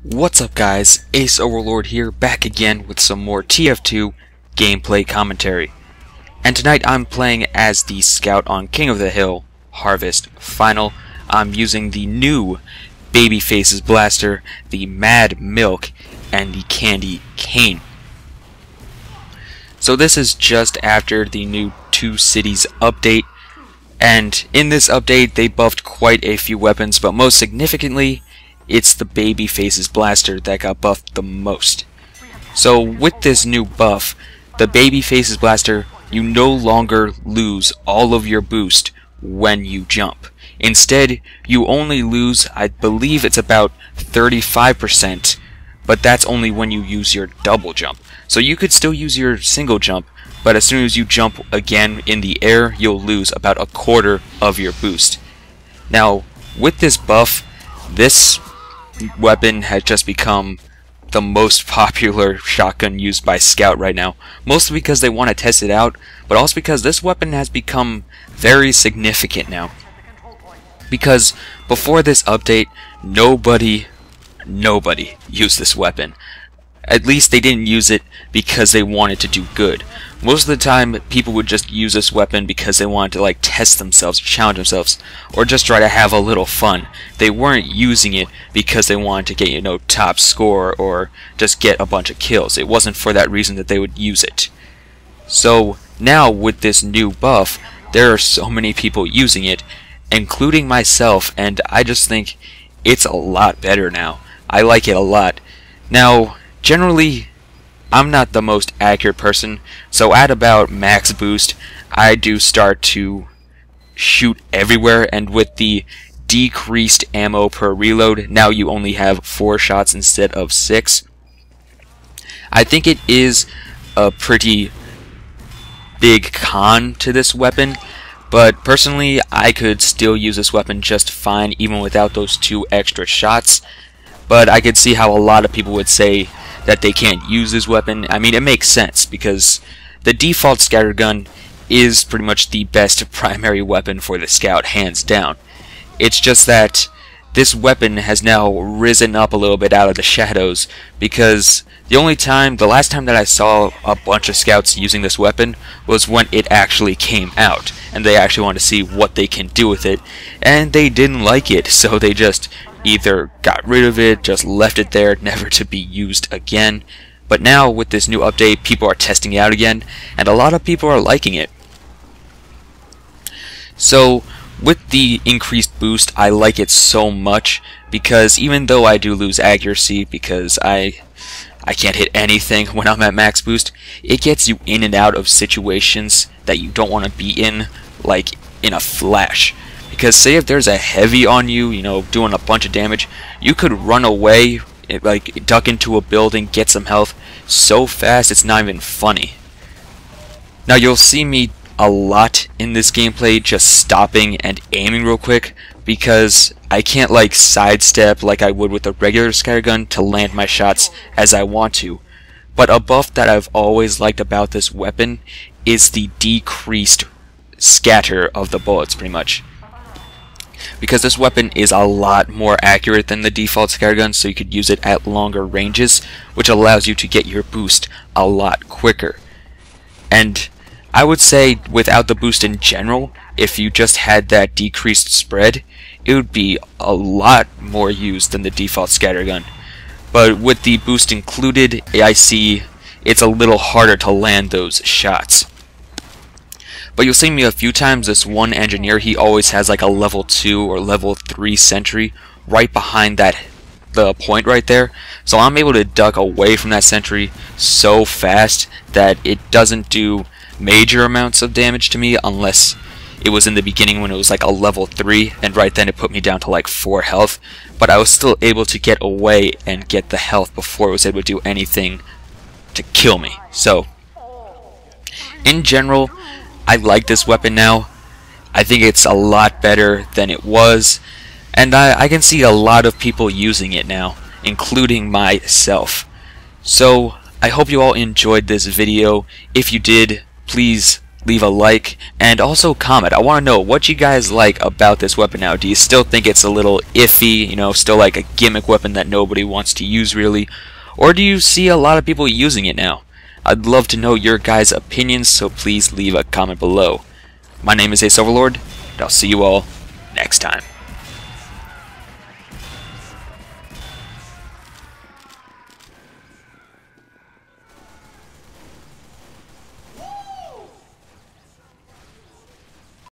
What's up guys, Ace Overlord here, back again with some more TF2 gameplay commentary. And tonight I'm playing as the Scout on King of the Hill Harvest Final. I'm using the new Babyface's Blaster, the Mad Milk, and the Candy Cane. So this is just after the new Two Cities update, and in this update they buffed quite a few weapons, but most significantly it's the Babyface's Blaster that got buffed the most. So with this new buff, the Babyface's Blaster, you no longer lose all of your boost when you jump. Instead, you only lose, I believe it's about 35%, but that's only when you use your double jump. So you could still use your single jump, but as soon as you jump again in the air, you'll lose about a quarter of your boost. Now, with this buff, this weapon has just become the most popular shotgun used by Scout right now, mostly because they want to test it out, but also because this weapon has become very significant now. Because before this update, nobody used this weapon. At least they didn't use it because they wanted to do good. Most of the time, people would just use this weapon because they wanted to like test themselves, challenge themselves, or just try to have a little fun. They weren't using it because they wanted to get, top score or just get a bunch of kills. It wasn't for that reason that they would use it. So now with this new buff, there are so many people using it, including myself, and I just think it's a lot better now. I like it a lot. Now, generally, I'm not the most accurate person, so at about max boost, I do start to shoot everywhere, and with the decreased ammo per reload, now you only have 4 shots instead of 6. I think it is a pretty big con to this weapon, but personally, I could still use this weapon just fine even without those 2 extra shots. But I could see how a lot of people would say that they can't use this weapon. I mean, it makes sense because the default scattergun is pretty much the best primary weapon for the Scout, hands down. It's just that this weapon has now risen up a little bit out of the shadows, because the last time that I saw a bunch of Scouts using this weapon was when it actually came out, and they actually wanted to see what they can do with it, and they didn't like it, so they just either got rid of it, just left it there, never to be used again. But now with this new update, people are testing it out again, and a lot of people are liking it. So with the increased boost, I like it so much, because even though I do lose accuracy because I can't hit anything when I'm at max boost, it gets you in and out of situations that you don't want to be in, like in a flash. Because say if there's a heavy on you, doing a bunch of damage, you could run away, like duck into a building, get some health so fast it's not even funny. Now you'll see me a lot in this gameplay just stopping and aiming real quick, because I can't like sidestep like I would with a regular scattergun to land my shots as I want to. But a buff that I've always liked about this weapon is the decreased scatter of the bullets, pretty much. Because this weapon is a lot more accurate than the default scattergun, so you could use it at longer ranges, which allows you to get your boost a lot quicker. And I would say without the boost in general, if you just had that decreased spread, it would be a lot more used than the default scattergun. But with the boost included, I see it's a little harder to land those shots. But you'll see me a few times, this one engineer, he always has like a level 2 or level 3 sentry right behind the point right there. So I'm able to duck away from that sentry so fast that it doesn't do major amounts of damage to me, unless it was in the beginning when it was like a level 3, and right then it put me down to like 4 health. But I was still able to get away and get the health before it was able to do anything to kill me. So in general, I like this weapon now. I think it's a lot better than it was, and I can see a lot of people using it now, including myself. So I hope you all enjoyed this video. If you did, please leave a like, and also comment. I want to know what you guys like about this weapon now. Do you still think it's a little iffy, you know, still like a gimmick weapon that nobody wants to use really? Or do you see a lot of people using it now? I'd love to know your guys' opinions, so please leave a comment below. My name is Ace Overlord, and I'll see you all next time.